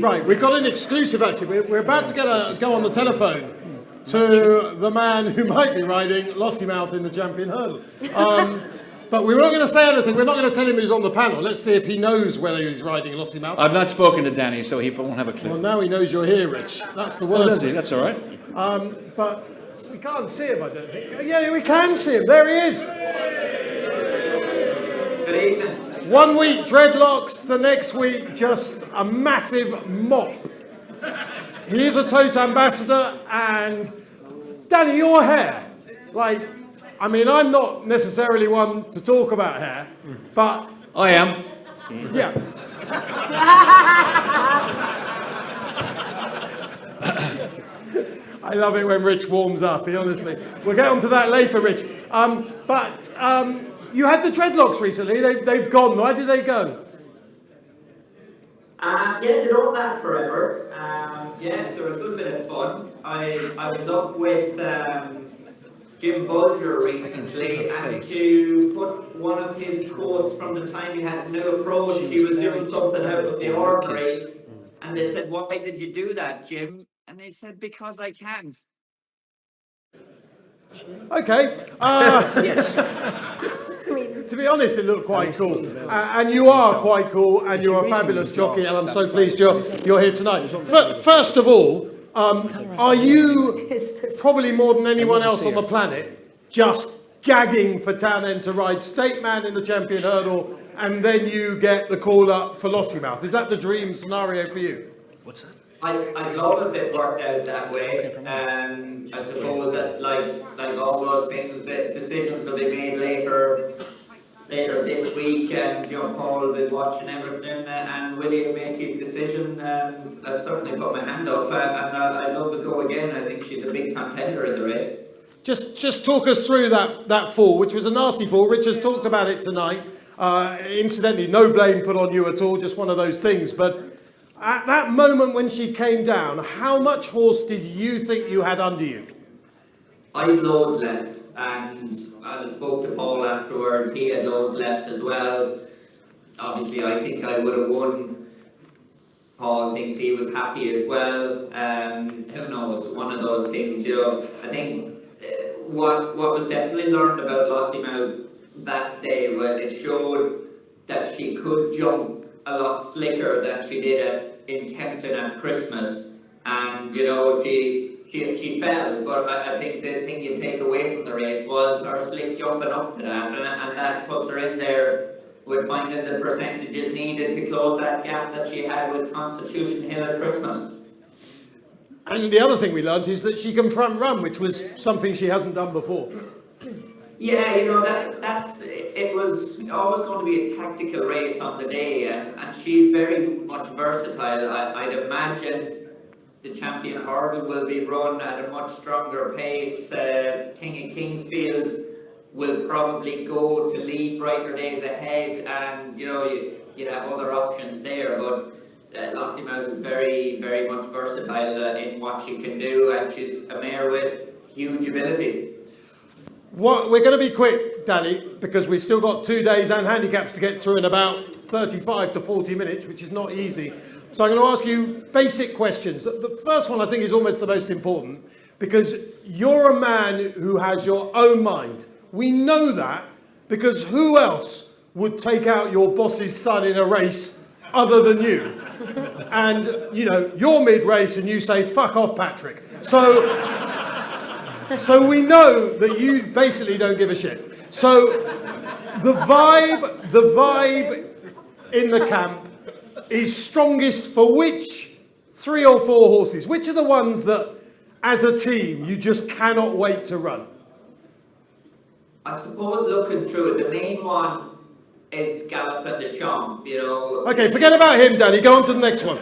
Right, we've got an exclusive actually. We're about to go on the telephone to the man who might be riding Lossiemouth in the Champion Hurdle. But we're not going to say anything. We're not going to tell him who's on the panel. Let's see if he knows whether he's riding Lossiemouth. I've not spoken to Danny, so he won't have a clue. Well, now he knows you're here, Rich. That's the worst. Oh, does he? That's all right. But we can't see him, I don't think. Yeah, we can see him. There he is. Good evening. 1 week dreadlocks, the next week just a massive mop. He is a tote ambassador, and Danny, your hair, I mean, I'm not necessarily one to talk about hair, but... I am. Yeah. I love it when Rich warms up, honestly. We'll get onto that later, Rich. But you had the dreadlocks recently. They've gone. Why did they go? Yeah, they don't last forever. Yeah, they're a good bit of fun. I was up with Jim Bulger recently, and to put one of his quotes from the time he had no approach, he was doing something out of the ordinary, and they said, "Why did you do that, Jim?" And they said, "Because I can." Okay. Yes. To be honest, it looked quite cool. And you are quite cool, and you're a fabulous jockey, and I'm so pleased you're here tonight. First of all, are you, probably more than anyone else on the planet, just gagging for Townend to ride State Man in the Champion Hurdle, and then you get the call up for Lossiemouth? Is that the dream scenario for you? What's that? I'd love if it worked out that way. I suppose that like all those things, the decisions that they made later this week, and Paul will be watching everything, and will he make his decision? I've certainly put my hand up, and I'd love to go again. I think she's a big contender in the race. Just talk us through that fall, which was a nasty fall. Rich has talked about it tonight. Incidentally, no blame put on you at all, just one of those things. But at that moment when she came down, how much horse did you think you had under you? I had loads left, and I spoke to Paul afterwards. He had loads left as well. Obviously, I think I would have won. Paul thinks he was happy as well. Who knows? One of those things, I think what was definitely learned about Lossiemouth that day, well, it showed that she could jump a lot slicker than she did in Kempton at Christmas, and she fell, but I think the thing you take away from the race was her slick jumping up to that, and that puts her in there with finding the percentages needed to close that gap that she had with Constitution Hill at Christmas. And the other thing we learned is that she can front run, which was something she hasn't done before. Yeah, it was always going to be a tactical race on the day, and she's very much versatile. I'd imagine the Champion Hurdle will be run at a much stronger pace. King of Kingsfield will probably go to lead Brighter Days Ahead, and you'd have other options there, but Lossiemouth is very, very much versatile in what she can do, and she's a mare with huge ability. We're going to be quick, Danny, because we've still got 2 days and handicaps to get through in about 35 to 40 minutes, which is not easy. So I'm going to ask you basic questions. The first one I think is almost the most important, because you're a man who has your own mind. We know that because who else would take out your boss's son in a race other than you? And, you're mid-race and you say, "Fuck off, Patrick." So we know that you basically don't give a shit. So the vibe in the camp is strongest for which 3 or 4 horses? Which are the ones that, as a team, you just cannot wait to run? I suppose looking through it, the main one is Gallop and the Champ, Okay, forget about him, Danny. Go on to the next one.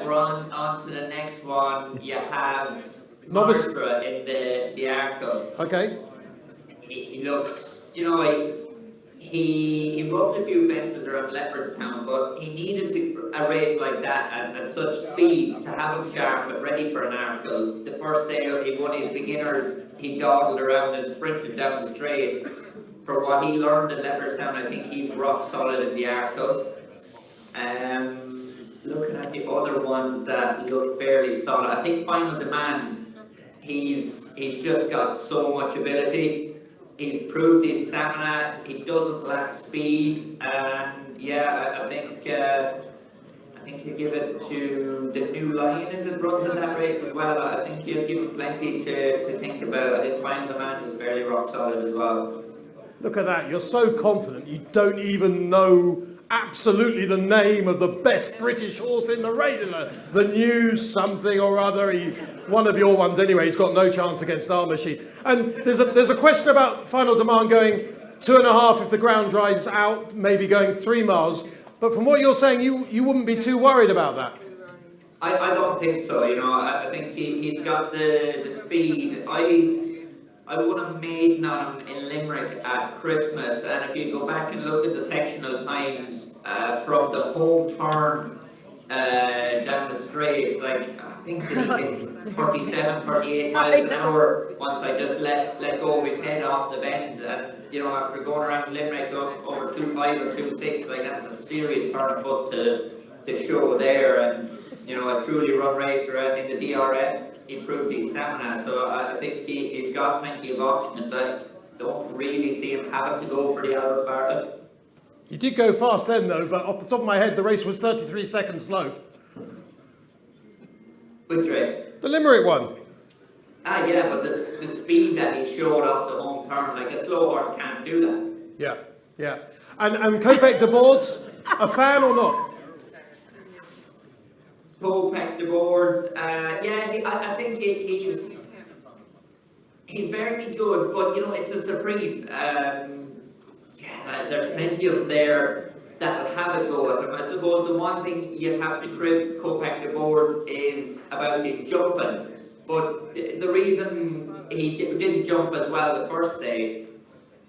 We're on to the next one. You have Novice in the Arkle. Okay. He looks, he rubbed a few fences around Leopardstown, but he needed a race like that at such speed to have him sharp and ready for an Arkle. The first day he won his beginners, he dawdled around and sprinted down the straight. For what he learned in Leopardstown, I think he's rock solid in the Arkle. other ones that look fairly solid. I think Final Demand, he's just got so much ability. He's proved his stamina. He doesn't lack speed, and yeah, I think you give it to the New Lion as it runs in that race as well. I think you'll give him plenty to think about. I think Final Demand was fairly rock solid as well. Look at that, you're so confident you don't even know absolutely the name of the best British horse in the race. The News something or other. He's one of your ones anyway. He's got no chance against Armour Sheep. And there's a question about Final Demand going 2.5 if the ground dries out, maybe going 3 miles. But from what you're saying, you wouldn't be too worried about that. I don't think so. I think he's got the speed. I would have made on him in Limerick at Christmas, and if you go back and look at the sectional times from the home turn down the straight, like I think that he hit 37, 38 miles an hour once I just let go of his head off the bend, and after going around Limerick over 2.5 or 2.6, like that was a serious turn foot to show there, and a truly run racer out in the DRF. Improved his stamina, so I think he's got plenty of options. I don't really see him having to go for the Albert Bartlett. You did go fast then though, but off the top of my head the race was 33 seconds slow. Which race? The Limerick one. Yeah, but the speed that he showed off the home turn, like a slow horse can't do that. Yeah. And Kopek de Boards, a fan or not? Kopek de Boards, I think he's very good, but it's a Supreme. There's plenty of them there that'll have a go at him. I suppose the one thing you'd have to credit Kopek de Boards is about his jumping. But the reason he didn't jump as well the first day,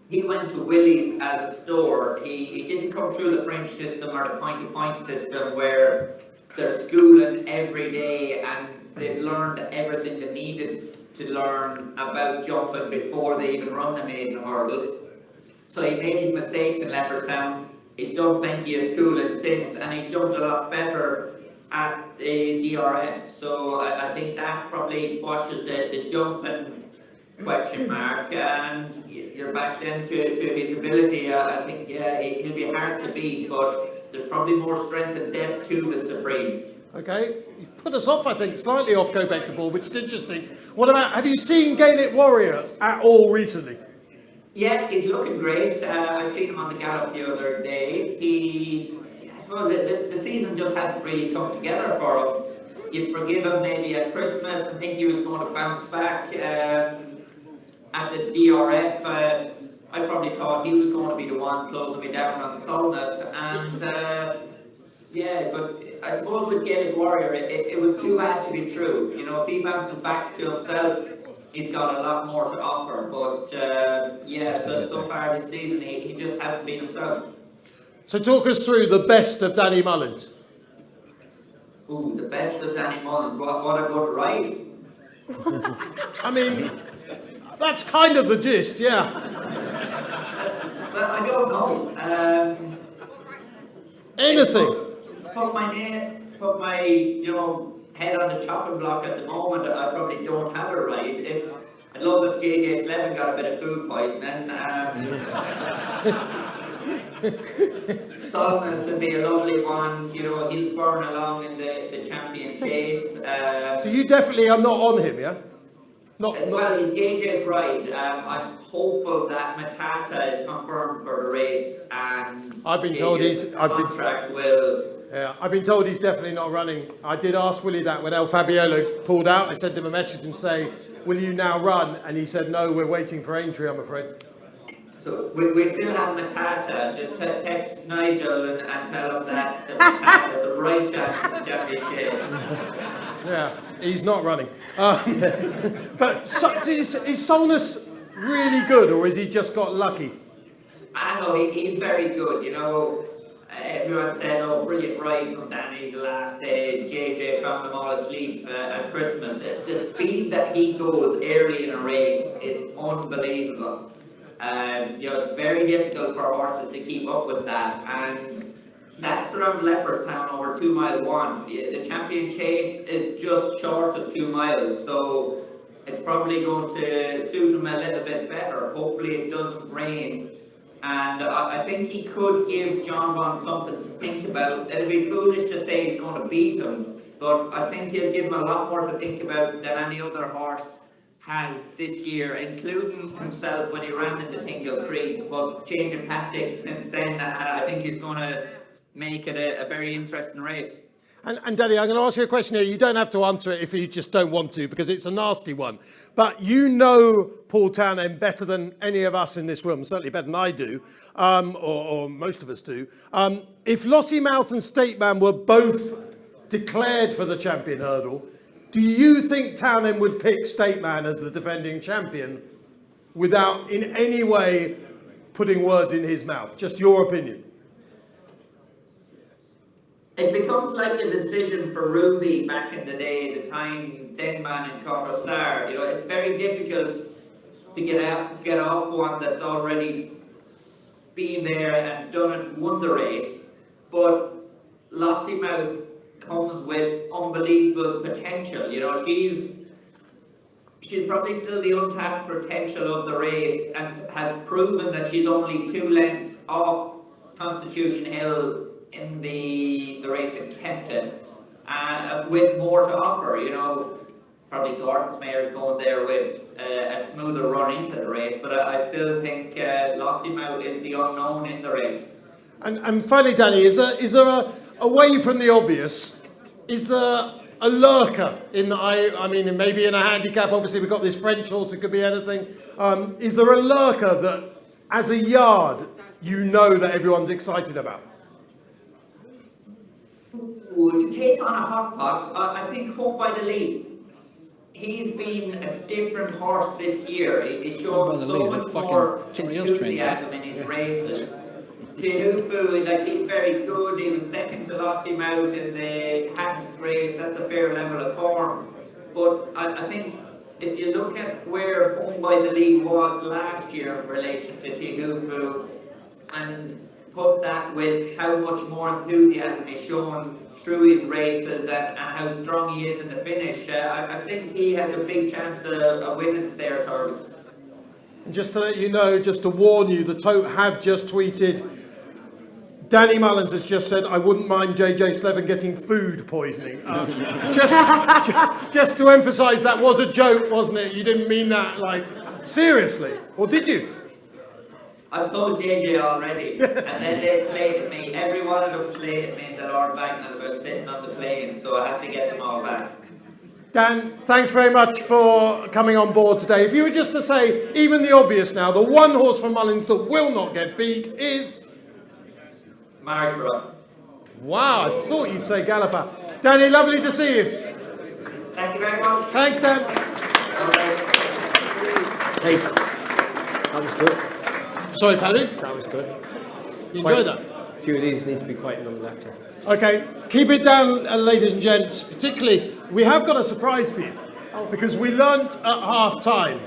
he went to Willie's as a store. He didn't come through the French system or the point-to-point system where they're schooling every day and they've learned everything they needed to learn about jumping before they even run the maiden hurdle. So he made his mistakes in Leopardstown. He's done plenty of schooling since, and he jumped a lot better at the DRF. So I think that probably washes the jumping question mark, and you're back then to his ability. I think he'll be hard to beat, but there's probably more strength and depth to the Supreme. Okay, you've put us off, I think, slightly off Kopek de Boards, which is interesting. What about, have you seen Gaelic Warrior at all recently? Yeah, he's looking great. I seen him on the gallop the other day. I suppose the season just hasn't really come together for him. You'd forgive him maybe at Christmas. I think he was going to bounce back at the DRF. I probably thought he was going to be the one closing me down on Solness, and but I suppose with Gaelic Warrior, it was too bad to be true. If he bounces back to himself, he's got a lot more to offer. But so far this season, he just hasn't been himself. So talk us through the best of Danny Mullins. Ooh, the best of Danny Mullins. What a good ride. I mean, that's kind of the gist, yeah. Well, I don't know. Anything. Put my head on the chopping block at the moment. I probably don't have a ride. I'd love if JJ Slevin got a bit of food poisoning. Solness would be a lovely one. He'll burn along in the champion chase. So you definitely are not on him, yeah? Not. Well, he's JJ's ride. I'm hopeful that Matata is confirmed for the race, and I've been told contract will. Yeah, I've been told he's definitely not running. I did ask Willie that when El Fabiolo pulled out. I sent him a message and say, "Will you now run?" And he said, "No, we're waiting for Aintree, I'm afraid." So we still have Matata. Just text Nigel and tell him that Matata is a right chance for the championship. Yeah, he's not running. But is Solness really good, or has he just got lucky? I know he's very good. Everyone said, "Oh, brilliant ride from Danny the last day." JJ found them all asleep at Christmas. The speed that he goes early in a race is unbelievable. It's very difficult for horses to keep up with that, and That's around Leopardstown over 2 mile 1. The champion chase is just short of 2 miles, so it's probably going to suit him a little bit better. Hopefully it doesn't rain. And I think he could give John Bond something to think about. It'd be foolish to say he's going to beat him, but I think he'll give him a lot more to think about than any other horse has this year, including himself when he ran into Tingle Creek. But change of tactics since then, and I think he's going to make it a very interesting race. And Danny, I'm going to ask you a question here. You don't have to answer it if you just don't want to, because it's a nasty one. But you know Paul Townend better than any of us in this room, certainly better than I do, or most of us do. If Lossiemouth and Stateman were both declared for the champion hurdle, do you think Townend would pick Stateman as the defending champion without in any way putting words in his mouth? Just your opinion. It becomes like a decision for Ruby back in the day, the time Denman and Corpo Star. You know, it's very difficult to get off one that's already been there and done it, won the race. But Lossiemouth comes with unbelievable potential. You know, she's probably still the untapped potential of the race and has proven that she's only 2 lengths off Constitution Hill in the race in Kempton, with more to offer. You know, probably Gordon's mare's going there with a smoother run into the race, but I still think Lossiemouth is the unknown in the race. And finally, Danny, is there away from the obvious, is there a lurker in the, I mean, maybe in a handicap, obviously we've got this French horse, it could be anything. Is there a lurker that, as a yard, you know that everyone's excited about? To take on a hot pot, I think Hope by the Lead. He's been a different horse this year. He's shown so much more enthusiasm in his races. Tehufu, like, he's very good. He was second to Lossiemouth in the Hatton race. That's a fair level of form. But I think if you look at where Home by the Lead was last year in relation to Tehufu, and put that with how much more enthusiasm he's shown through his races and how strong he is in the finish, I think he has a big chance of winning Stairs Hurdle. And just to let you know, just to warn you, the Tote have just tweeted, Danny Mullins has just said, I wouldn't mind JJ Slevin getting food poisoning. Just to emphasise, that was a joke, wasn't it? You didn't mean that, like, seriously. Or did you? I've told JJ already, and then they slated me. Every one of them slated me in the Lord Bagnall about sitting on the plane, so I have to get them all back. Dan, thanks very much for coming on board today. If you were just to say, even the obvious now, the one horse from Mullins that will not get beat is... Marsborough. Wow, I thought you'd say Galloper. Danny, lovely to see you. Thank you very much. Thanks, Dan. Hey, that was good. Sorry, Paddy. That was good. You enjoyed that? A few of these need to be quite long lecture. Okay, keep it down, ladies and gents. Particularly, we have got a surprise for you. Because we learnt at half-time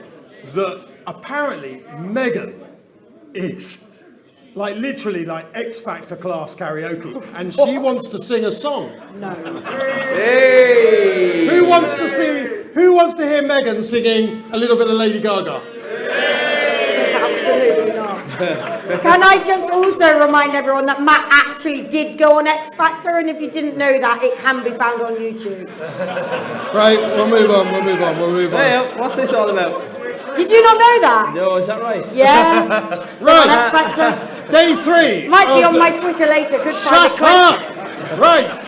that apparently Megan is like literally like X Factor class karaoke, and she wants to sing a song. No. Hey! Who wants to hear Megan singing a little bit of Lady Gaga? Absolutely not. Can I just also remind everyone that Matt actually did go on X Factor, and if you didn't know that, it can be found on YouTube. Right, we'll move on. Hey, what's this all about? Did you not know that? No, is that right? Yeah. Right, X Factor. day 3. Might be on my Twitter later. Could find Shut it up! Right,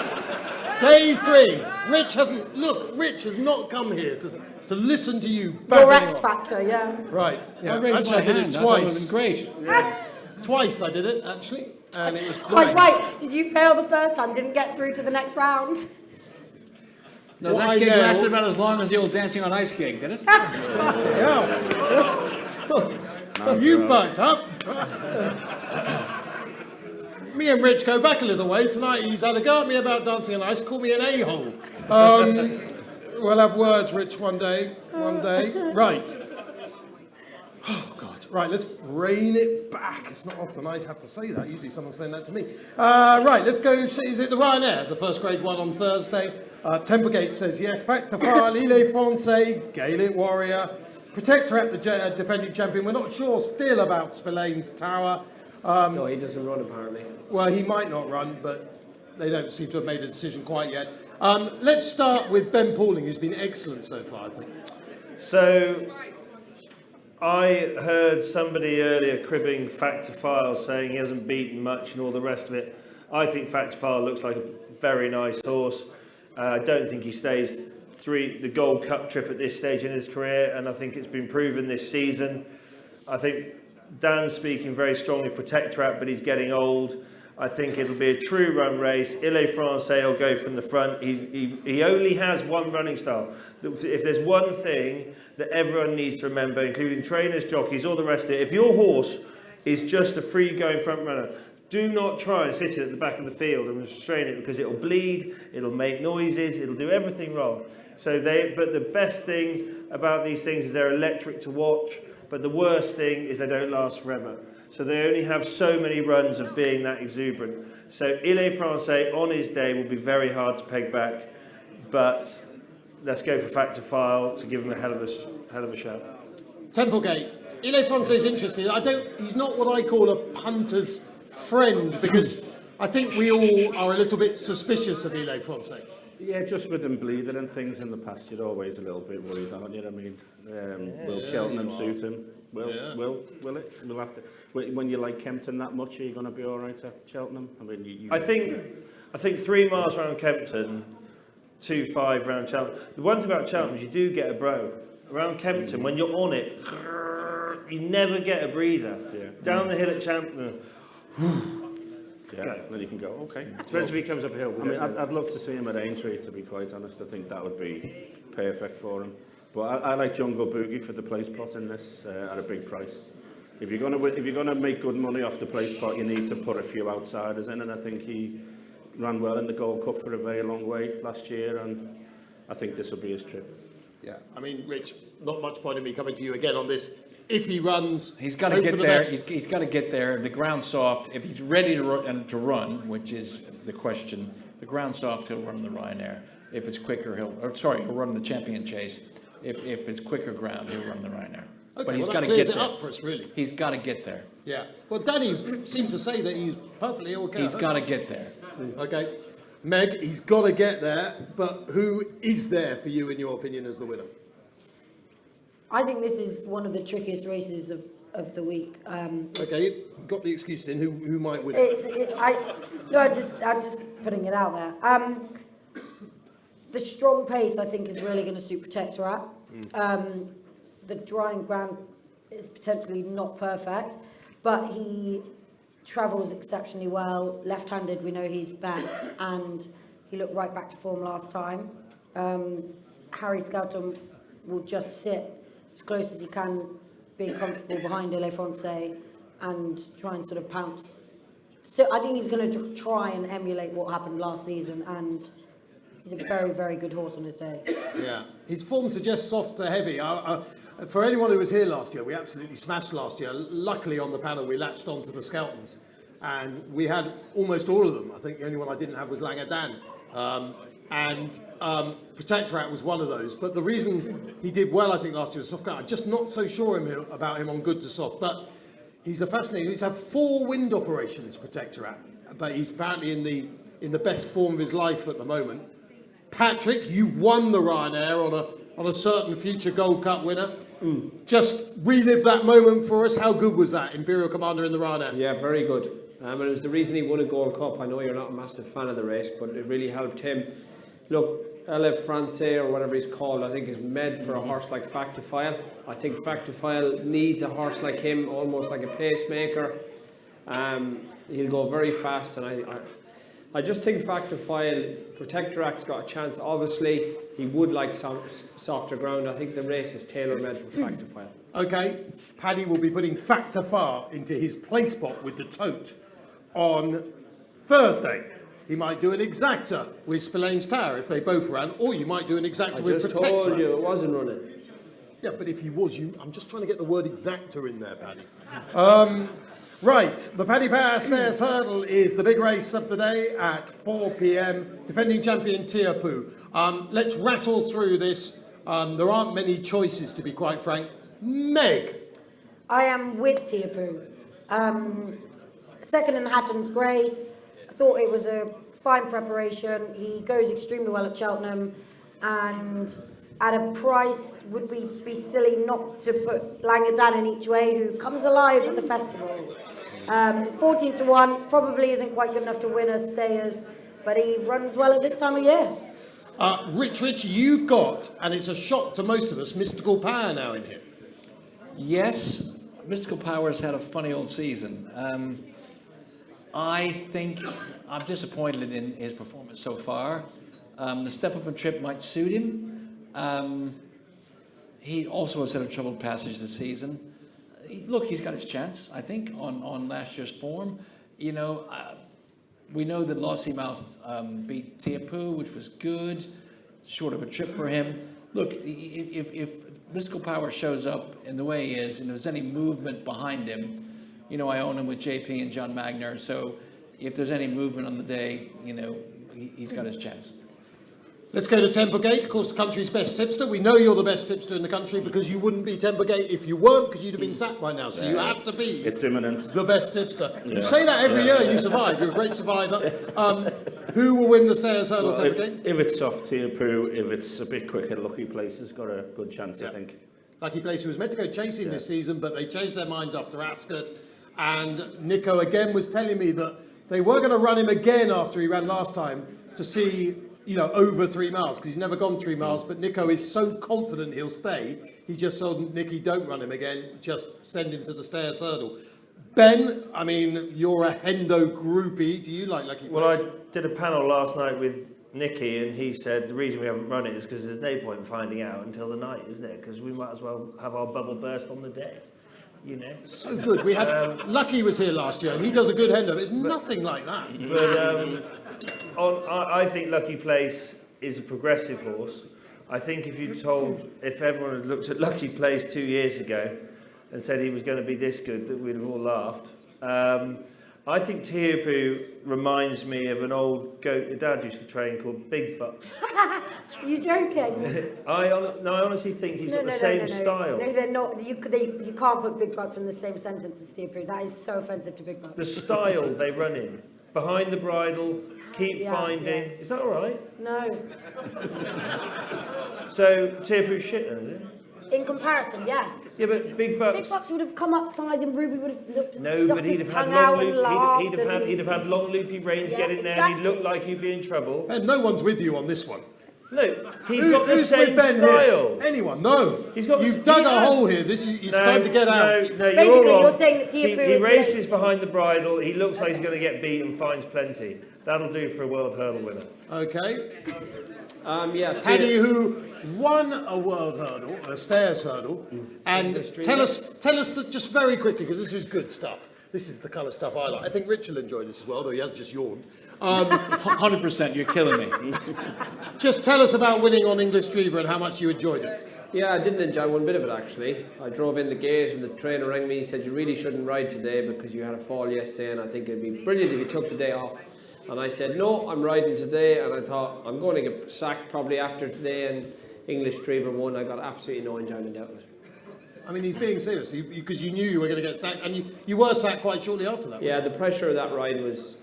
day 3. Rich has not come here to listen to you. Your X Factor, yeah. Right, yeah. I raised Actually, my I did hand. it I thought it twice. would have been great. Twice I did it, actually, and it was Quite great. right. Did you fail the first time? Didn't get through to the next round? No, What that I gig know- lasted about as long as the old Dancing on Ice gig, did it? Yeah. You bucked up. Me and Rich go back a little way. Tonight he's had a go at me about Dancing on Ice, call me an a-hole. We'll have words, Rich, one day. Right. Oh, God. Right, let's rein it back. It's not often I have to say that. Usually someone's saying that to me. Right, let's go. Is it the Ryanair, the first grade one on Thursday? Templegate says yes. Factor File, Ile Francais, Gaelic Warrior, Protectorat, the defending champion. We're not sure still about Spillane's Tower. No, he doesn't run apparently. Well, he might not run, but they don't seem to have made a decision quite yet. Let's start with Ben Pauling, who's been excellent so far, I think. So, I heard somebody earlier cribbing Factor File, saying he hasn't beaten much and all the rest of it. I think Factor File looks like a very nice horse. I don't think he stays the Gold Cup trip at this stage in his career, and I think it's been proven this season. I think Dan's speaking very strongly Protectorat, but he's getting old. I think it'll be a true run race. Ile Francais will go from the front. He only has one running style. If there's one thing that everyone needs to remember, including trainers, jockeys, all the rest of it, if your horse is just a free-going front runner, do not try and sit it at the back of the field and restrain it, because it'll bleed, it'll make noises, it'll do everything wrong. But the best thing about these things is they're electric to watch, but the worst thing is they don't last forever. So they only have so many runs of being that exuberant. So Ile Francais on his day will be very hard to peg back, but let's go for Factor File to give him a hell of a shout. Templegate. Ile Francais is interesting. He's not what I call a punter's friend, because I think we all are a little bit suspicious of Ile Francais. Yeah, just with them bleeding and things in the past, you're always a little bit worried, aren't you? I mean, will Cheltenham suit him? Will it? We'll have to. When you like Kempton that much, are you going to be all right at Cheltenham? I mean, I think 3 miles round Kempton, 2.5 round Cheltenham. The one thing about Cheltenham is you do get a bro. Around Kempton, when you're on it, you never get a breather. Yeah. Down the hill at Cheltenham. Yeah, then you can go, okay. Depends if he comes up a hill. I mean, I'd love to see him at Aintree, to be quite honest. I think that would be perfect for him. But I like Jungle Boogie for the place pot in this at a big price. If you're gonna make good money off the place pot, you need to put a few outsiders in, and I think he ran well in the Gold Cup for a very long way last year, and I think this will be his trip. Yeah, I mean, Rich, not much point in me coming to you again on this. If he runs, He's got to get there. He's got to get there. The ground's soft. If he's ready to run, which is the question, the ground's soft, he'll run the Ryanair. If it's quicker, he'll run the Champion Chase. If it's quicker ground, he'll run the Ryanair. Okay, But he's well, got that to clears get it there. up for us, really. He's got to get there. Yeah. Well, Danny seemed to say that he's perfectly okay. He's got to get there. Okay. Meg, he's got to get there, but who is there for you, in your opinion, as the winner? I think this is one of the trickiest races of the week. Okay, got the excuse in. Who might win? I'm just putting it out there. The strong pace, I think, is really going to suit Protectorat. The drying ground is potentially not perfect, but he travels exceptionally well. Left-handed, we know he's best, and he looked right back to form last time. Harry Skelton will just sit as close as he can, being comfortable behind Ile Francais, and try and sort of pounce. So I think he's going to try and emulate what happened last season, and he's a very, very good horse on his day. Yeah, his form suggests soft to heavy. For anyone who was here last year, we absolutely smashed last year. Luckily on the panel we latched onto the Skeltons, and we had almost all of them. I think the only one I didn't have was Langadan. And Protectorat was one of those. But the reason he did well, I think, last year was soft ground. I'm just not so sure about him on good to soft. But he's a fascinating. He's had 4 wind operations, Protectorat. But he's apparently in the best form of his life at the moment. Patrick, you won the Ryanair on a certain future Gold Cup winner. Just relive that moment for us. How good was that, Imperial Commander in the Ryanair? Yeah, very good. And it was the reason he won a Gold Cup. I know you're not a massive fan of the race, but it really helped him. Look, Ile Francais, or whatever he's called, I think is meant for a horse like Factor File. I think Factor File needs a horse like him, almost like a pacemaker. He'll go very fast, and I just think Factor File, Protectorat's got a chance. Obviously, he would like some softer ground. I think the race is tailor-made for Factor File. Okay, Paddy will be putting Factor Far into his play spot with the tote on Thursday. He might do an exacta with Spillane's Tower if they both ran, or you might do an exacta with I just Protectorat. told you it wasn't running. Yeah, but if he was, I'm just trying to get the word exactor in there, Paddy. Right, the Paddy Power Stairs Hurdle is the big race of the day at 4 p.m. Defending champion Tiapu. Let's rattle through this. There aren't many choices, to be quite frank. Meg. I am with Tiapu. Second in Hatton's Grace. I thought it was a fine preparation. He goes extremely well at Cheltenham, and at a price, would we be silly not to put Langadan in each way, who comes alive at the festival. 14 to 1, probably isn't quite good enough to win us Stayers, but he runs well at this time of year. Rich, you've got, and it's a shock to most of us, Mystical Power now in here. Yes, Mystical Power's had a funny old season. I think I'm disappointed in his performance so far. The step up and trip might suit him. He also has had a troubled passage this season. Look, he's got his chance, I think, on last year's form. You know, we know that Lossiemouth beat Tiapu, which was good, short of a trip for him. Look, if Mystical Power shows up in the way he is, and there's any movement behind him, you know, I own him with JP and John Magner, so if there's any movement on the day, you know, he's got his chance. Let's go to Templegate, of course, the country's best tipster. We know you're the best tipster in the country because you wouldn't be Templegate if you weren't, because you'd have been sacked by now. So you have to be. It's imminent. The best tipster. You say that every year, you survive. You're a great survivor. Who will win the Stayers Hurdle, Templegate? If it's soft Tiapu, if it's a bit quicker, Lucky Place has got a good chance, I think. Lucky Place, who was meant to go chasing this season, but they changed their minds after Ascot. And Nico again was telling me that they were going to run him again after he ran last time to see, you know, over 3 miles, because he's never gone 3 miles. But Nico is so confident he'll stay. He just told Nicky, don't run him again, just send him to the Stayers Hurdle. Ben, I mean, you're a Hendo groupie. Do you like Lucky Place? Well, I did a panel last night with Nicky, and he said the reason we haven't run it is because there's no point in finding out until the night, is there? Because we might as well have our bubble burst on the day, you know. So good. We had Lucky was here last year, and he does a good Hendo. It's nothing like that. But I think Lucky Place is a progressive horse. I think if everyone had looked at Lucky Place 2 years ago and said he was going to be this good, that we'd have all laughed. I think Tiapu reminds me of an old goat your dad used to train called Big Bucks. You joking? I honestly think he's got the same style. No, they're not. You can't put Big Bucks in the same sentence as Tiapu. That is so offensive to Big Bucks. The style they run in. Behind the bridle, keep finding. Yeah. Is that all right? No. So Tiapu's shit then, is it? In comparison, yeah. Yeah, but Big Bucks. Big Bucks would have come up size and Ruby would have looked at No, stuck but he'd his have had tongue out long and loop, laughed. he'd have had long loopy reins, Yeah, get in there, and he'd exactly. look like he'd be in trouble. Ben, no one's with you on this one. No, he's got the same with Ben style. Here? Anyone? No. He's got You've dug a hole here. It's time to get out. No, you're Basically, all wrong. you're saying that Tiapu he is races late. behind the bridle. He looks like he's going to get beat and finds plenty. That'll do for a world hurdle winner. Okay. Tiapu. Paddy, who won a world hurdle, a Stayers Hurdle, and tell us that just very quickly, because this is good stuff. This is the kind of stuff I like. I think Rich will enjoy this as well, though he has just yawned. 100%, you're killing me. Just tell us about winning on English Dreamer and how much you enjoyed it. Yeah, I didn't enjoy one bit of it actually. I drove in the gate and the trainer rang me. He said, you really shouldn't ride today because you had a fall yesterday and I think it'd be brilliant if you took the day off. And I said, no, I'm riding today. And I thought, I'm going to get sacked probably after today. And English Dreamer won. I got absolutely no enjoyment out of it. I mean, he's being serious because you knew you were going to get sacked, and you were sacked quite shortly after that. Yeah, the pressure of that ride was...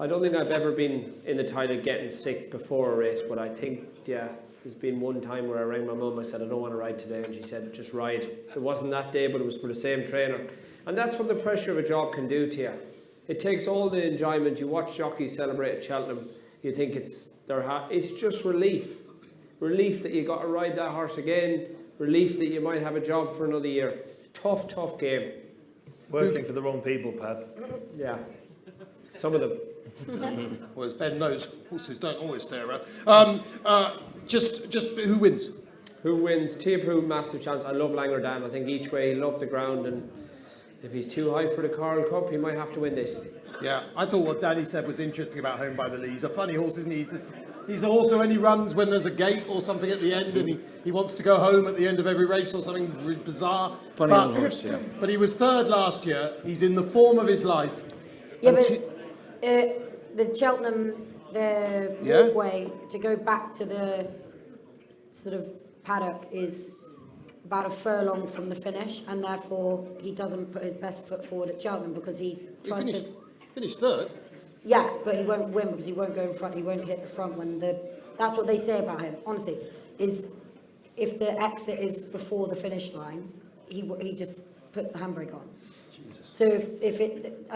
I don't think I've ever been in the toilet getting sick before a race, but I think, yeah, there's been one time where I rang my mum, I said, I don't want to ride today, and she said, just ride. It wasn't that day, but it was for the same trainer. And that's what the pressure of a job can do to you. It takes all the enjoyment. You watch jockeys celebrate at Cheltenham, you think it's just relief. Relief that you got to ride that horse again, relief that you might have a job for another year. Tough game. Working for the wrong people, Pad. Yeah, some of them. Well, as Ben knows, horses don't always stay around. Just who wins? Who wins? Tiapu, massive chance. I love Langerdan. I think each way he loved the ground and If he's too high for the Coral Cup, he might have to win this. Yeah, I thought what Danny said was interesting about Home by the Lee. He's a funny horse, isn't he? He's the horse who only runs when there's a gate or something at the end, and he wants to go home at the end of every race or something bizarre. Funny old horse, yeah. But he was third last year. He's in the form of his life. Yeah, And but the Cheltenham, the walkway to go back to the sort of paddock is about a furlong from the finish, and therefore he doesn't put his best foot forward at Cheltenham because he tries to. Finished third. Yeah, but he won't win because he won't go in front. He won't hit the front when the. That's what they say about him. Honestly, is if the exit is before the finish line, he just puts the handbrake on. Jesus. So if it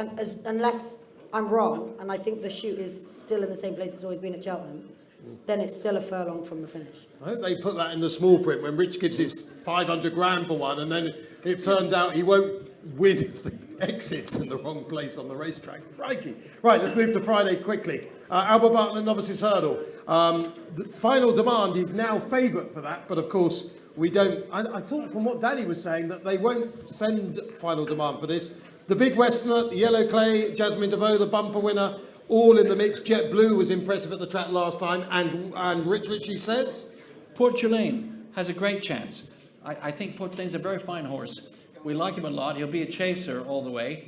unless I'm wrong, and I think the shoot is still in the same place it's always been at Cheltenham, then it's still a furlong from the finish. I hope they put that in the small print when Rich gives his 500 grand for one, and then it turns out he won't win if the exit's in the wrong place on the racetrack. Crikey. Right, let's move to Friday quickly. Albert Bartlett Novices Hurdle. The Final Demand is now favourite for that, but of course we don't. I thought from what Danny was saying that they won't send Final Demand for this. The Big Westerner, the Yellow Clay, Jasmine DeVoe, the bumper winner, all in the mix. Jet Blue was impressive at the track last time, and Richie says Port Tulane has a great chance. I think Port Tulane's a very fine horse. We like him a lot. He'll be a chaser all the way.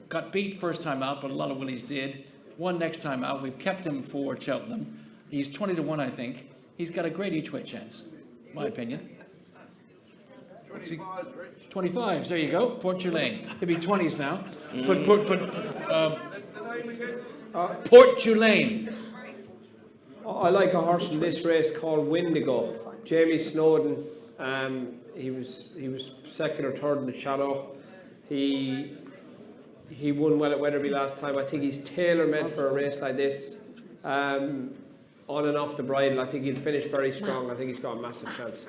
Got beat first time out, but a lot of Willies did. Won next time out. We've kept him for Cheltenham. He's 20-1, I think. He's got a great each-way chance, my opinion. 25s, there you go. Port Tulane. He'll be 20s now. Port Tulane. I like a horse in this race called Windigo. Jamie Snowden. He was second or third in the Shadow. He won well at Wetherby last time. I think he's tailor-made for a race like this. On and off the bridle, I think he'll finish very strong. I think he's got a massive chance.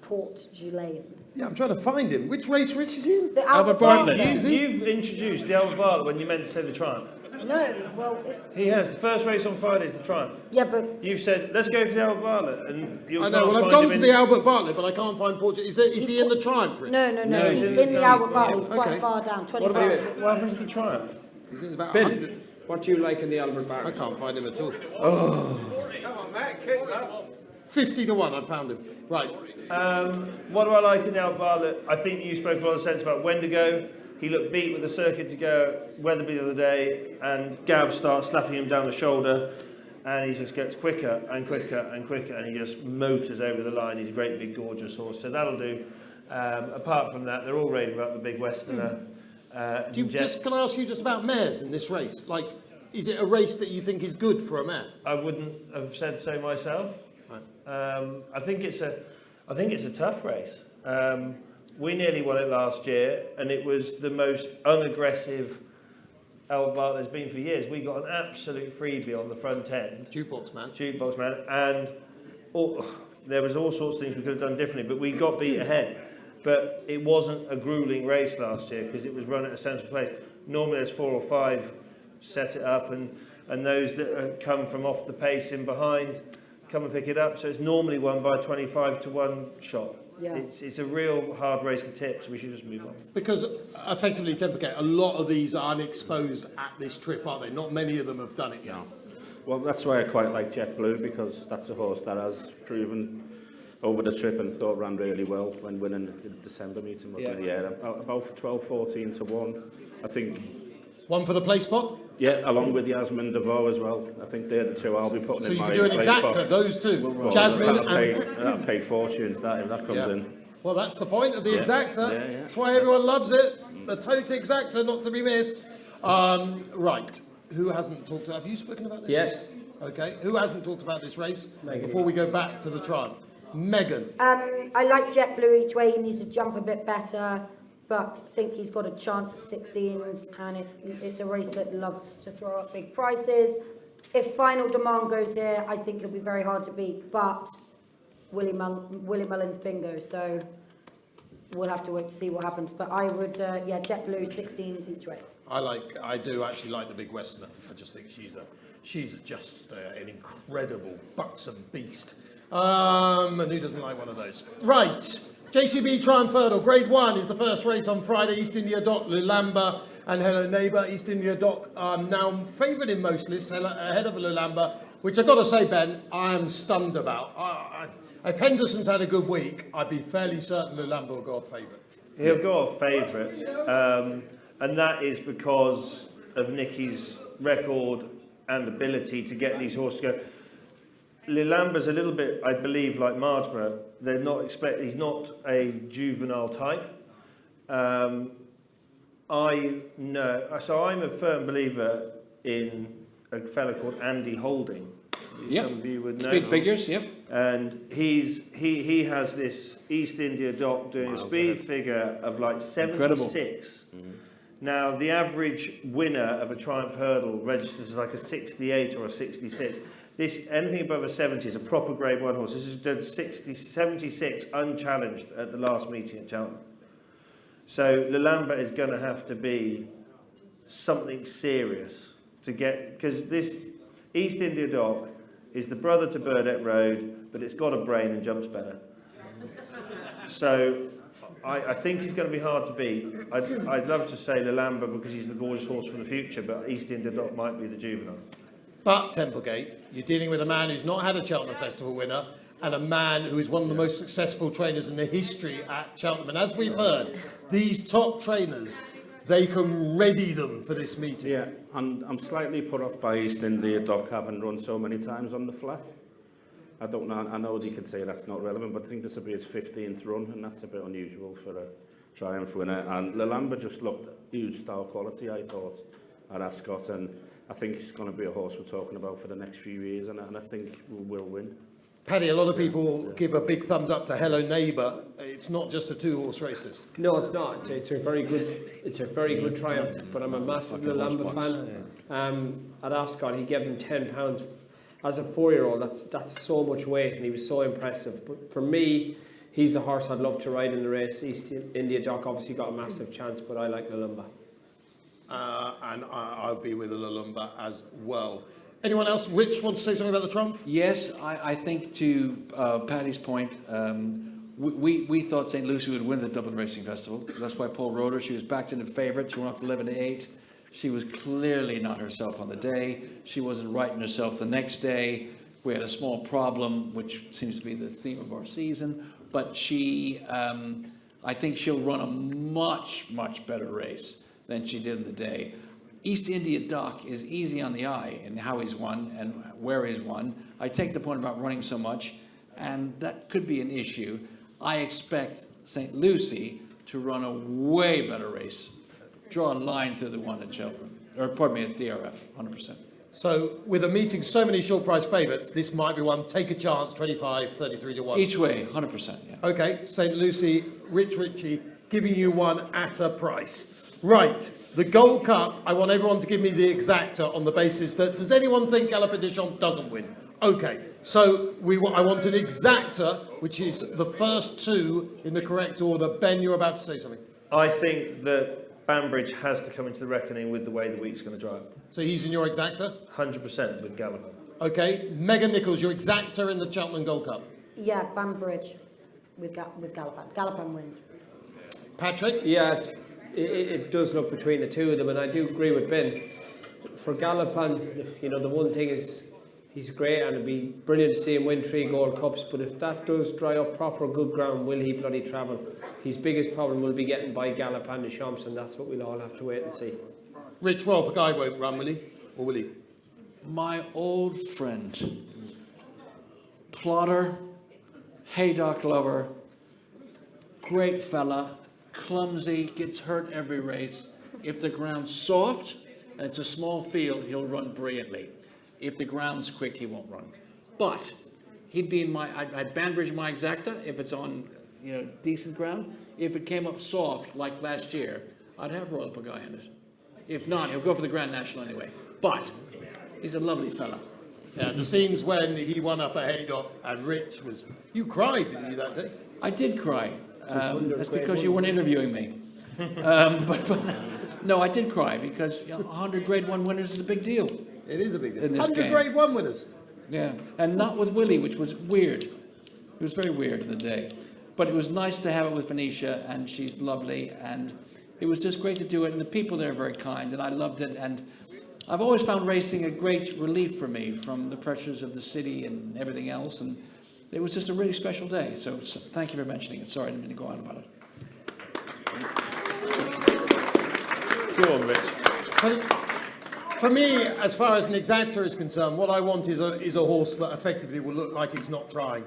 Port Tulane. Yeah, I'm trying to find him. Which race Rich is in? The Albert Bartlett. You've introduced the Albert Bartlett when you meant to say the Triumph. No, well. He has. The first race on Friday is the Triumph. Yeah, but. You've said, let's go for the Albert Bartlett. And you I know, well, I've gone to the Albert Bartlett, but I can't find Port. Is he in the Triumph, Rich? No, he's in the Albert Bartlett. He's quite far down, 25. What happens to the Triumph? He's in about Ben, 100. what do you like in the Albert I Bartlett? can't find him at all. Oh. 50-1, I found him. Right. What do I like in the Albert Bartlett? I think you spoke a lot of sense about Wendigo. He looked beat with the circuit to go Wetherby the other day, and Gav starts slapping him down the shoulder, and he just gets quicker and quicker and quicker, and he just motors over the line. He's a great, big, gorgeous horse, so that'll do. Apart from that, they're all raving about the Big Westerner. Can I ask you just about mares in this race? Like, is it a race that you think is good for a mare? I wouldn't have said so myself. Right. I think it's a tough race. We nearly won it last year, and it was the most unaggressive Albert Bartlett has been for years. We got an absolute freebie on the front end. Jukebox man. And there was all sorts of things we could have done differently, but we got beat ahead. But it wasn't a grueling race last year because it was run at a sensible pace. Normally there's 4 or 5 set it up, and those that come from off the pace in behind come and pick it up. So it's normally won by a 25-1 shot. Yeah. It's a real hard race to tip, so we should just move on. Because effectively, Templegate, a lot of these are unexposed at this trip, aren't they? Not many of them have done it yet. Well, that's why I quite like Jet Blue, because that's a horse that has proven over the trip and thought ran really well when winning the December meeting. Wasn't it? Yeah, about 12-14-1, I think. One for the play spot? Yeah, along with Jasmine DeVoe as well. I think they're the two I'll be putting So in you my can do an play exacta, spot. those two. Well, Jasmine that'll pay fortunes if that comes in. Well, that's the point of the exacta. Yeah. That's why everyone loves it. The tote exacta, not to be missed. Right. Who hasn't talked about? Have you spoken about this? Yes. Okay. Who hasn't talked about this race Megan. before we go back to the Triumph? Megan. I like Jet Blue each way. He needs to jump a bit better, but I think he's got a chance at 16s, and it's a race that loves to throw up big prices. If Final Demand goes here, I think it'll be very hard to beat, but Willie Mullins bingo, so we'll have to wait to see what happens. But I would, Jet Blue 16s each way. I do actually like the Big Westerner. I just think she's just an incredible buxom beast. And who doesn't like one of those? Right. JCB Triumph Hurdle, Grade 1 is the first race on Friday. East India Dock, Lulamba and Hello Neighbour. East India Dock now favoured in most lists, ahead of Lulamba, which I've got to say, Ben, I am stunned about. If Henderson's had a good week, I'd be fairly certain Lulamba will go off favourite. He'll go off favourite, and that is because of Nicky's record and ability to get these horses to go. Lilamba's a little bit, I believe, like Marchborough. He's not a juvenile type. So I'm a firm believer in a fella called Andy Holding. Some of you would know. Speed figures, yep. And he has this East India Dock doing a speed figure of like 76. Now, the average winner of a Triumph Hurdle registers as like a 68 or a 66. Anything above a 70 is a proper Grade 1 horse. This is done 76 unchallenged at the last meeting at Cheltenham. So Lulamba is going to have to be something serious to get, because this East India Dock is the brother to Burdett Road, but it's got a brain and jumps better. So I think he's going to be hard to beat. I'd love to say Lulamba because he's the gorgeous horse from the future, but East India Dock might be the juvenile. But, Templegate, you're dealing with a man who's not had a Cheltenham Festival winner and a man who is one of the most successful trainers in the history at Cheltenham. And as we've heard, these top trainers, they can ready them for this meeting. Yeah, and I'm slightly put off by East India Dock having run so many times on the flat. I don't know, I know you could say that's not relevant, but I think this will be his 15th run, and that's a bit unusual for a Triumph winner. And Lulamba just looked huge star quality, I thought, at Ascot, and I think he's going to be a horse we're talking about for the next few years, and I think we'll win. Paddy, a lot of people give a big thumbs up to Hello Neighbour. It's not just a two-horse race. No, it's not. It's a very good Triumph, but I'm a massive Lulamba fan. At Ascot, he gave him £10. As a 4-year-old, that's so much weight, and he was so impressive. But for me, he's a horse I'd love to ride in the race. East India Dock obviously got a massive chance, but I like Lulamba. And I'll be with Lulamba as well. Anyone else? Rich wants to say something about the Triumph? Yes, I think to Paddy's point, we thought St. Lucie would win the Dublin Racing Festival. That's why Paul rode her. She was backed in the favourite. She went up 11-8. She was clearly not herself on the day. She wasn't right in herself the next day. We had a small problem, which seems to be the theme of our season. But she, I think she'll run a much, much better race than she did in the day. East India Dock is easy on the eye in how he's won and where he's won. I take the point about running so much, and that could be an issue. I expect St. Lucie to run a way better race. Draw a line through the one at Cheltenham, or pardon me, at DRF, 100%. So, with a meeting so many short price favourites, this might be one, take a chance, 25, 33 to 1. Each way, 100%, yeah. Okay, St. Lucie, Ricci, giving you one at a price. Right, the Gold Cup, I want everyone to give me the exacta on the basis that, does anyone think Galopin Des Champs doesn't win? Okay, so I want an exacta, which is the first two in the correct order. Ben, you're about to say something. I think that Banbridge has to come into the reckoning with the way the week's going to dry up. So he's in your exacta? 100% with Galopin. Okay, Megan Nichols, your exacta in the Cheltenham Gold Cup. Yeah, Banbridge with Galopin. Galopin wins. Patrick? Yeah, it does look between the two of them, and I do agree with Ben. For Galopin, the one thing is he's great, and it'd be brilliant to see him win 3 Gold Cups, but if that does dry up proper good ground, will he bloody travel? His biggest problem will be getting by Galopin Des Champs, and that's what we'll all have to wait and see. Rich Rob, Guy won't run, will he? Or will he? My old friend, plotter, haydock lover, great fella, clumsy, gets hurt every race. If the ground's soft and it's a small field, he'll run brilliantly. If the ground's quick, he won't run. But he'd be in I'd Banbridge my exacta if it's on decent ground. If it came up soft like last year, I'd have Royal Pagaille in it. If not, he'll go for the Grand National anyway. But he's a lovely fella. Yeah, the scenes when he won up a haydock and Rich was... You cried, didn't you, that day? I did cry. That's because you weren't interviewing me. But no, I did cry because 100 Grade 1 winners is a big deal. It is a big deal. In this 100 game. Grade 1 winners. Yeah, and not with Willie, which was weird. It was very weird in the day. But it was nice to have it with Venetia, and she's lovely, and it was just great to do it, and the people there are very kind, and I loved it. And I've always found racing a great relief for me from the pressures of the city and everything else, and it was just a really special day. So thank you for mentioning it. Sorry, I didn't mean to go on about it. Go on, Rich. For me, as far as an exactor is concerned, what I want is a horse that effectively will look like it's not trying.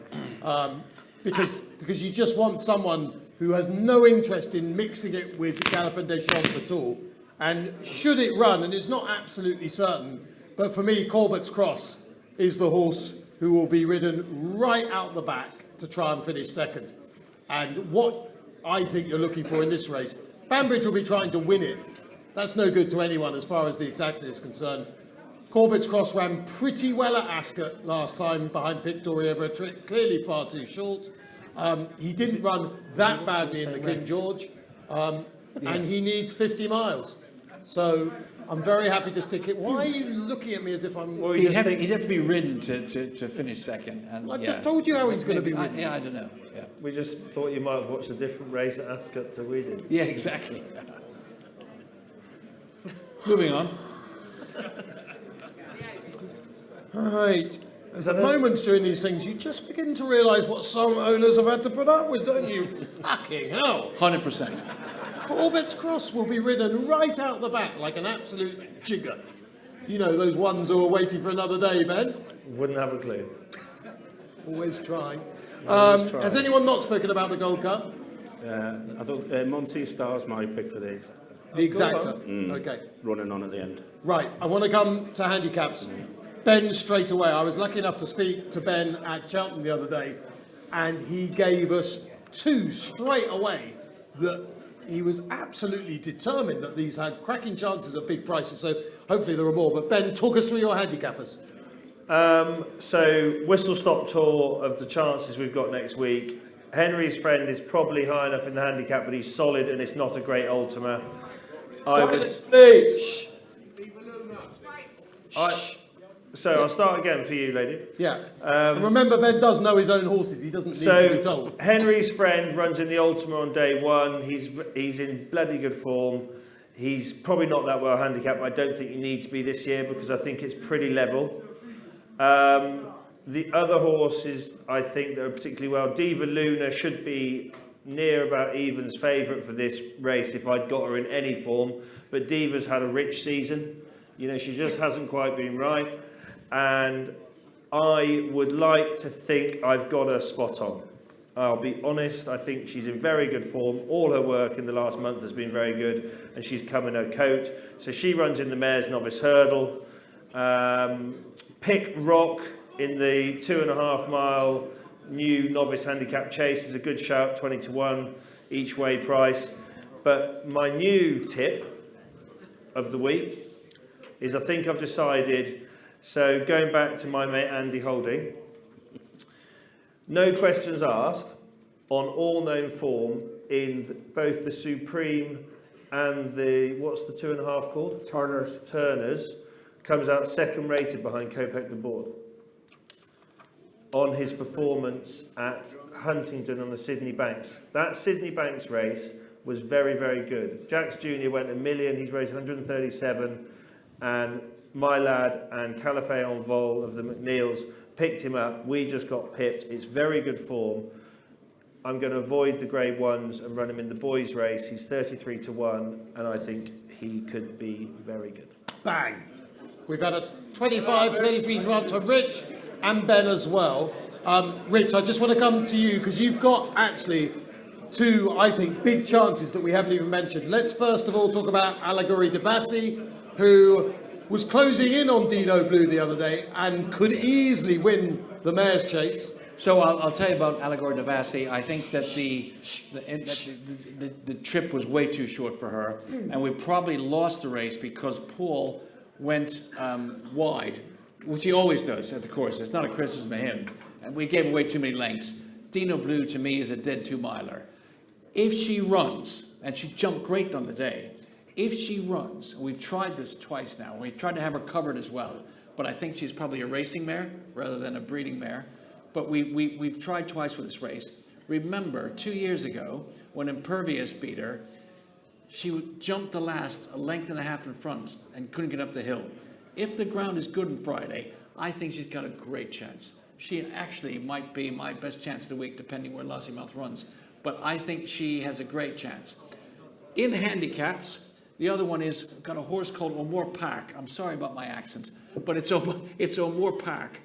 Because you just want someone who has no interest in mixing it with Galopin des Champs at all. And should it run, and it's not absolutely certain, but for me, Corbett's Cross is the horse who will be ridden right out the back to try and finish second. And what I think you're looking for in this race, Banbridge will be trying to win it. That's no good to anyone as far as the exactor is concerned. Corbett's Cross ran pretty well at Ascot last time behind Pictoria over a trick, clearly far too short. He didn't run that badly in the King George, and he needs 50 miles. So I'm very happy to stick it. Why are you looking at me as if I'm... Well, he'd have to be ridden to finish second. And I've just told you how he's going to be ridden. I don't know. Yeah. We just thought you might have watched a different race at Ascot to we did. Yeah, exactly. Moving on. All right. There's moments during these things you just begin to realise what some owners have had to put up with, don't you? Fucking hell. 100%. Corbett's Cross will be ridden right out the back like an absolute jigger. You know, those ones who are waiting for another day, Ben? Wouldn't have a clue. Always trying. Always trying. Has anyone not spoken about the Gold Cup? I thought Monty Starr's my pick for the exactor. The exactor. Okay. Running on at the end. Right. I want to come to handicaps. Ben straight away. I was lucky enough to speak to Ben at Cheltenham the other day, and he gave us two straight away that he was absolutely determined that these had cracking chances of big prices. So hopefully there are more. But Ben, talk us through your handicappers. So whistle stop tour of the chances we've got next week. Henry's Friend is probably high enough in the handicap, but he's solid and it's not a great Ultima. So I'll start again for you, lady. Yeah. And remember, Ben does know his own horses. He doesn't need to be told. Henry's Friend runs in the Ultima on day one. He's in bloody good form. He's probably not that well handicapped, but I don't think he needs to be this year because I think it's pretty level. The other horses, I think, that are particularly well. Diva Luna should be near about Even's favourite for this race if I'd got her in any form. But Diva's had a rich season. You know, she just hasn't quite been right. And I would like to think I've got her spot on. I'll be honest, I think she's in very good form. All her work in the last month has been very good, and she's come in her coat. So she runs in the Mare's Novice Hurdle. Pick Rock in the 2.5 mile new Novice Handicap Chase is a good shout, 20-1 each way price. But my new tip of the week is I think I've decided, so going back to my mate Andy Holding, no questions asked, on all known form in both the Supreme and the, what's the 2.5 called? Turners, comes out second rated behind Kopek de Board on his performance at Huntingdon on the Sydney Banks. That Sydney Banks race was very, very good. Jax Jr. went a million, he's raised 137, and my lad and Calafé en Vol of the McNeils picked him up. We just got pipped. It's very good form. I'm going to avoid the grade ones and run him in the boys race. He's 33-1, and I think he could be very good. Bang. We've had a 25, 33-1 for Rich and Ben as well. Rich, I just want to come to you because you've got actually two, I think, big chances that we haven't even mentioned. Let's first of all talk about Allegory de Bassi, who was closing in on Dino Blue the other day and could easily win the Mare's Chase. So I'll tell you about Allegory de Bassi. I think that the trip was way too short for her, and we probably lost the race because Paul went wide, which he always does at the course. It's not a criticism of him. And we gave away too many lengths. Dino Blue, to me, is a dead 2-miler. If she runs, and she jumped great on the day, if she runs, and we've tried this twice now, we tried to have her covered as well, but I think she's probably a racing mare rather than a breeding mare. But we've tried twice with this race. Remember, 2 years ago, when Impervious beat her, she jumped the last a length and a half in front and couldn't get up the hill. If the ground is good on Friday, I think she's got a great chance. She actually might be my best chance of the week, depending where Lossiemouth runs. But I think she has a great chance. In handicaps, the other one is got a horse called O'More Park. I'm sorry about my accent, but it's O'More Park.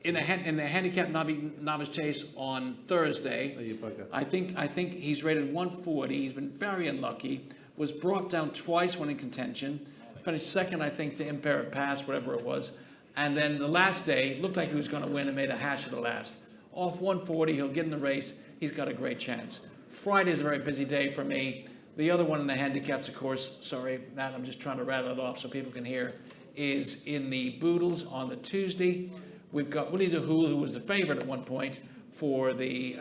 In the handicap novice chase on Thursday, I think he's rated 140. He's been very unlucky. Was brought down twice when in contention. Finished second, I think, to Impair Pass, whatever it was. And then the last day, looked like he was going to win and made a hash of the last. Off 140, he'll get in the race. He's got a great chance. Friday's a very busy day for me. The other one in the handicaps, of course, sorry, Matt, I'm just trying to rattle it off so people can hear, is in the Boodles on the Tuesday. We've got Willie DeHool, who was the favourite at one point for the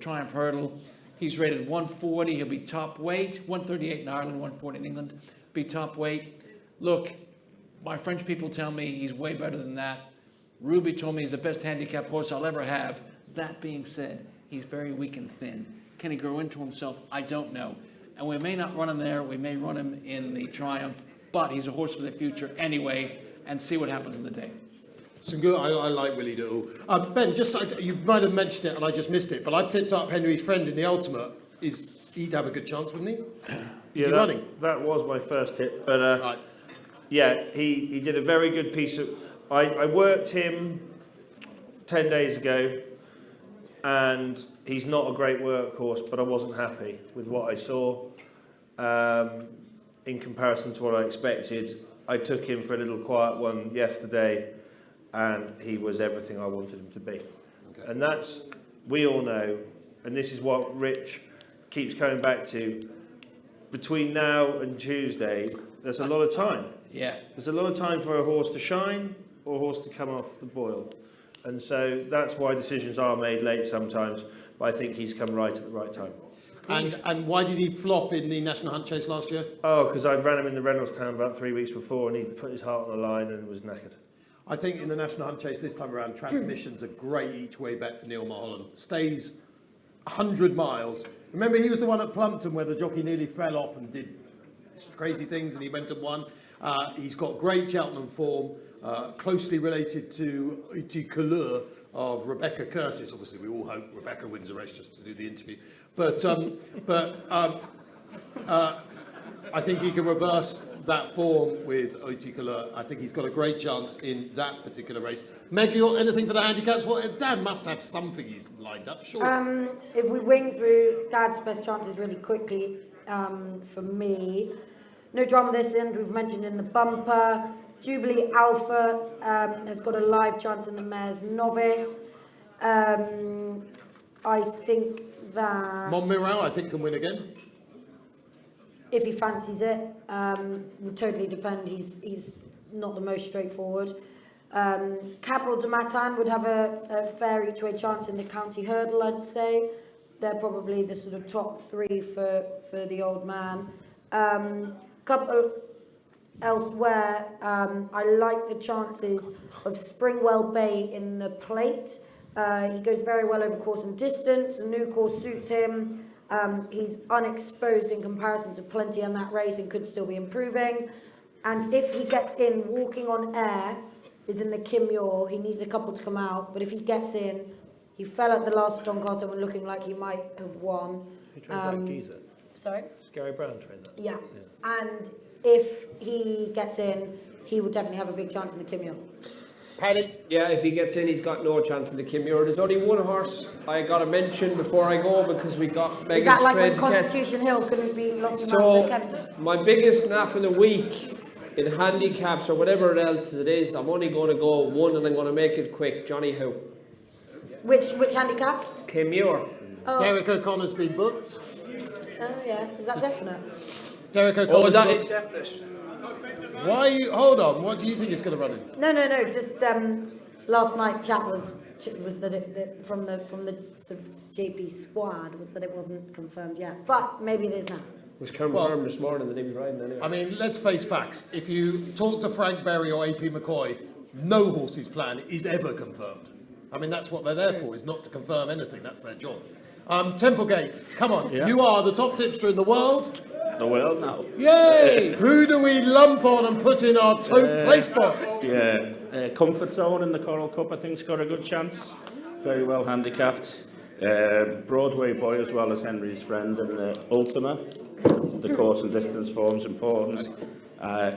Triumph Hurdle. He's rated 140. He'll be top weight. 138 in Ireland, 140 in England. Be top weight. Look, my French people tell me he's way better than that. Ruby told me he's the best handicap horse I'll ever have. That being said, he's very weak and thin. Can he grow into himself? I don't know. And we may not run him there. We may run him in the Triumph. But he's a horse for the future anyway, and see what happens in the day. Some good. I like Willie DeHool. Ben, you might have mentioned it and I just missed it, but I've tipped up Henry's Friend in the Ultimate. He'd have a good chance, wouldn't he? Is he running? That was my first tip, but Right. yeah, he did a very good piece of. I worked him 10 days ago, and he's not a great workhorse, but I wasn't happy with what I saw in comparison to what I expected. I took him for a little quiet one yesterday, and he was everything I wanted him to be. Okay. And that's, we all know, and this is what Rich keeps coming back to, between now and Tuesday, there's a lot of time. Yeah. There's a lot of time for a horse to shine or a horse to come off the boil. And so that's why decisions are made late sometimes, but I think he's come right at the right time. And why did he flop in the National Hunt Chase last year? Oh, because I ran him in the Reynoldstown about 3 weeks before, and he put his heart on the line and was knackered. I think in the National Hunt Chase this time around, Transmission's a great each-way bet for Neil Mulholland. Stays 100 miles. Remember, he was the one at Plumpton where the jockey nearly fell off and did crazy things, and he went and won. He's got great Cheltenham form, closely related to Uti Couleur of Rebecca Curtis. Obviously, we all hope Rebecca wins the race just to do the interview. But I think he can reverse that form with Uti Couleur. I think he's got a great chance in that particular race. Meg, you got anything for the handicaps? Well, Dad must have something he's lined up, sure. If we wing through Dad's best chances really quickly, for me, no drama this end, we've mentioned in the bumper. Jubilee Alpha has got a live chance in the Mayor's Novice. I think that Montmirail, I think, can win again. if he fancies it, would totally depend. He's not the most straightforward. Capital de Matin would have a fair each-way chance in the county hurdle, I'd say. They're probably the sort of top three for the old man. Couple elsewhere, I like the chances of Springwell Bay in the plate. He goes very well over course and distance. The new course suits him. He's unexposed in comparison to plenty in that race and could still be improving. And if he gets in, walking on air is in the Kim Muir. He needs a couple to come out, but if he gets in, he fell at the last Doncaster when looking like he might have won. He trained that geezer. Sorry? Gary Brown trained that. Yeah. And if he gets in, he will definitely have a big chance in the Kim Muir. Paddy? Yeah, if he gets in, he's got no chance in the Kim Muir. There's only one horse I got to mention before I go because we got Megan's Is that like when trade to get. Constitution Hill couldn't be lost in So, Kempton? my biggest snap of the week in handicaps or whatever else it is, I'm only going to go one and I'm going to make it quick. Johnny Who? Which handicap? Kim Muir. Oh, Derek O'Connor's been booked. oh yeah. Is that definite? Derek Oh, O'Connor's that booked. is definite. Why are you... Hold on. What do you think it's going to run in? No. Just last night chat was that from the sort of JP squad was that it wasn't confirmed yet, but maybe it is now. It was confirmed this morning that he was riding anyway. I mean, let's face facts. If you talk to Frank Berry or AP McCoy, no horse's plan is ever confirmed. I mean, that's what they're there for, is not to confirm anything. That's their job. Templegate, come on. Yeah. You are the top tipster in the world. The world now. Yay! Who do we lump on and put in our top place box? Yeah, Comfort Zone in the Coral Cup, I think, has got a good chance. Very well handicapped. Broadway boy as well as Henry's friend in Ultima. The course and distance form's important.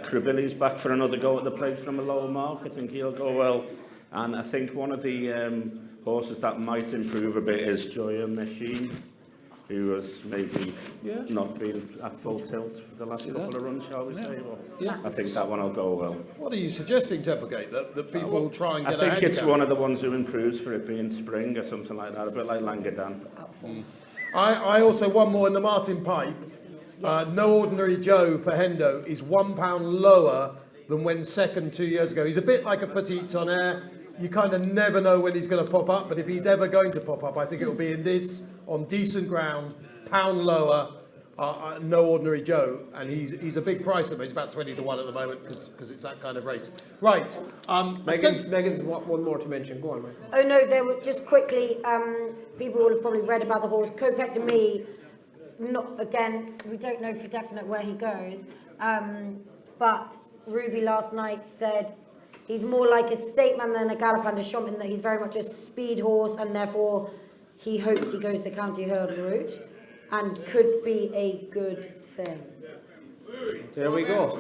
Cribilli's back for another go at the plate from a lower mark. I think he'll go well. And I think one of the horses that might improve a bit is Joya Machine, who has maybe not been at full tilt for the last couple of runs, shall we say. Well, I think that one will go well. What are you suggesting, Templegate? That people will try and I get a think handicap? it's one of the ones who improves for it being spring or something like that, a bit like Langadan. I also, one more in the Martin Pipe. No Ordinary Joe for Hendo is £1 lower than when second 2 years ago. He's a bit like a Petit Tonnerre. You kind of never know when he's going to pop up, but if he's ever going to pop up, I think it will be in this, on decent ground, £1 lower, No Ordinary Joe, and he's a big price at me. He's about 20 to 1 at the moment because it's that kind of race. Right. Megan's one more to mention. Go on, Mike. Oh no, there were just quickly. People will have probably read about the horse Kopek de Me. Not again. We don't know for definite where he goes. But Ruby last night said he's more like a stateman than a Galopin de Champ in that he's very much a speed horse, and therefore he hopes he goes the county hurdle route, and could be a good thing. There we go.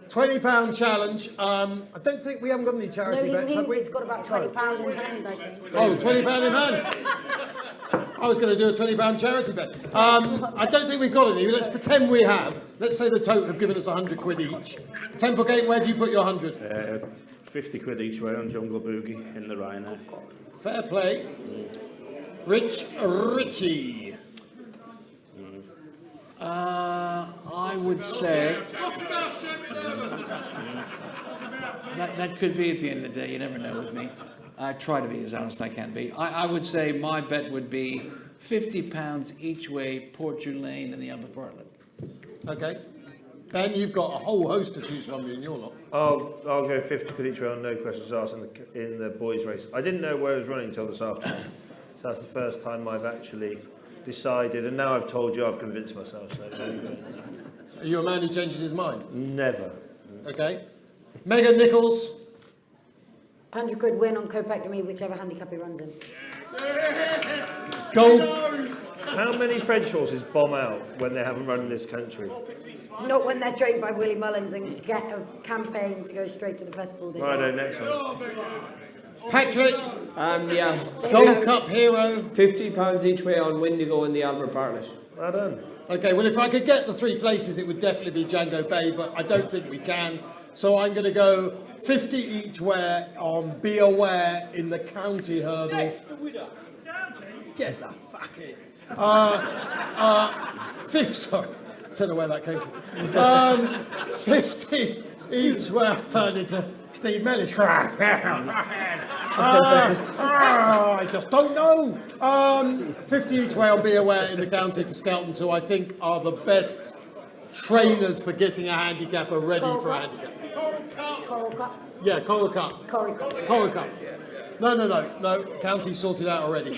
£20 challenge. I don't think we haven't got any No, charity he bets, have means we? he's got about £20 in hand, I think. Oh, £20 in hand. I was going to do a £20 charity bet. I don't think we've got any. Let's pretend we have. Let's say the tote have given us 100 quid each. Templegate, where do you put your 100? 50 quid each way on Jungle Boogie in the Ryanair. Fair play. Richie. I would say that could be at the end of the day. You never know with me. I try to be as honest as I can be. I would say my bet would be £50 each way, Portune Lane and the Upper Bartlett. Okay. Ben, you've got a whole host to choose from in your lot. I'll go 50 quid each way on no questions asked in the boys' race. I didn't know where I was running until this afternoon. So that's the first time I've actually decided, and now I've told you, I've convinced myself. So there you go. Are you a man who changes his mind? Never. Okay. Megan Nichols. 100 quid win on Kopek de Me, whichever handicap he runs in. Gold. How many French horses bomb out when they haven't run in this country? Not when they're trained by Willie Mullins and get a campaign to go straight to the festival. Righto, next one. Patrick. Yeah. Gold Cup hero. £50 each way on Windigo and the Albert Bartlett. Well done. Okay, well, if I could get the 3 places, it would definitely be Django Bay, but I don't think we can. So I'm going to go 50 each way on Be Aware in the county hurdle. Get the fuck in. Sorry, I don't know where that came from. 50 each way. I turned into Steve Mellish. I just don't know. 50 each way on Be Aware in the county for Skelton, who I think are the best trainers for getting a handicapper ready for a handicap. Coral Cup. Yeah, Coral Cup. Coral Cup. No. County sorted out already.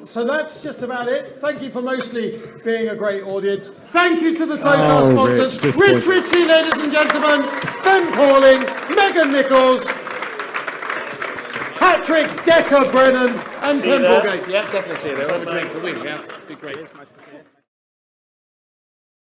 So that's just about it. Thank you for mostly being a great audience. Thank you to the Total sponsors. Rich Ritchie, ladies and gentlemen. Ben Pauling, Megan Nichols, Patrick Decker Brennan, and Templegate. Yeah, definitely see you there. Have a drink. Be great.